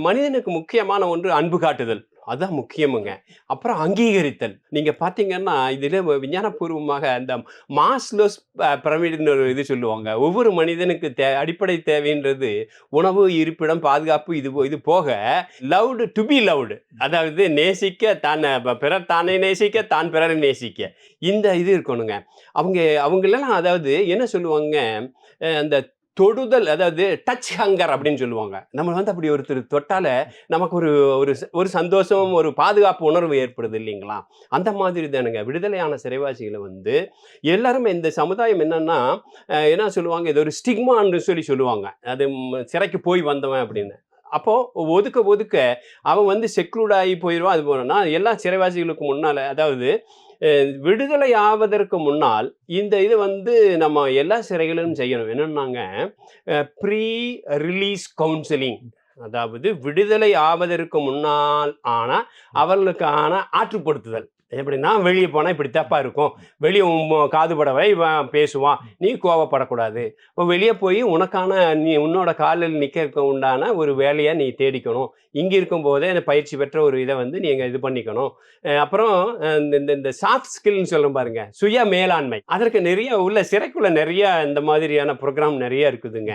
மனிதனுக்கு முக்கியமான ஒன்று அன்பு காட்டுதல். அதான் முக்கியமுங்க. அப்புறம் அங்கீகரித்தல். நீங்க பார்த்தீங்கன்னா, இதில விஞ்ஞானபூர்வமாக அந்த மாஸ்லோஸ் பிரமிடுன்னு ஒரு இது சொல்லுவாங்க. ஒவ்வொரு மனிதனுக்கு அடிப்படை தேவைன்றது உணவு, இருப்பிடம், பாதுகாப்பு இது போக லவ்டு டூ பி லவ்டு. அதாவது நேசிக்க பிறர் தானே நேசிக்க, தான் பிறரை நேசிக்க. இந்த இது இருக்கணுங்க. அவங்களலாம் அதாவது என்ன சொல்லுவாங்க, அந்த தொடுதல் அதாவது டச் ஹங்கர் அப்படின்னு சொல்லுவாங்க. நம்ம வந்து அப்படி ஒருத்தர் தொட்டால நமக்கு ஒரு ஒரு ஒரு சந்தோஷம், ஒரு பாதுகாப்பு உணர்வு ஏற்படுது இல்லைங்களா? அந்த மாதிரி தானுங்க. விடுதலையான சிறைவாசிகள வந்து எல்லாருமே இந்த சமுதாயம் என்னன்னா, என்ன சொல்லுவாங்க, இது ஒரு ஸ்டிக்மான்னு சொல்லுவாங்க. அது சிறைக்கு போய் வந்தவன் அப்படின்னு. அப்போ ஒதுக்க ஒதுக்க அவன் வந்து செக்லூட் ஆகி போயிருவான். அது போனா எல்லா சிறைவாசிகளுக்கு முன்னால அதாவது விடுதலை ஆவதற்கு முன்னால் இந்த இது வந்து நம்ம எல்லா சிறைகளிலும் செய்யணும். என்னன்னாங்க, ப்ரீ ரிலீஸ் கவுன்சிலிங். அதாவது விடுதலை ஆவதற்கு முன்னால் அவர்களுக்கான ஆற்றுப்படுத்துதல். எப்படின்னா, வெளிய போனா இப்படி தப்பா இருக்கும். வெளிய உன் காதுபடவை இவன் பேசுவான். நீ கோவப்படக்கூடாது. இப்போ வெளிய போய் நீ உன்னோட காலில் நிக்கிறதுக்கு உண்டான ஒரு வேலைய நீ தேடிக்கணும். இங்க இருக்கும்போதே இந்த பயிற்சி பெற்ற ஒரு இத வந்து நீங்க இது பண்ணிக்கணும். அப்புறம் இந்த இந்த சாஃப்ட் ஸ்கில்ன்னு சொல்றோம் பாருங்க. சுய மேலாண்மை. அதற்கு நெறைய சிறைக்குள்ள நெறைய இந்த மாதிரியான புரோகிராம் நெறைய இருக்குதுங்க.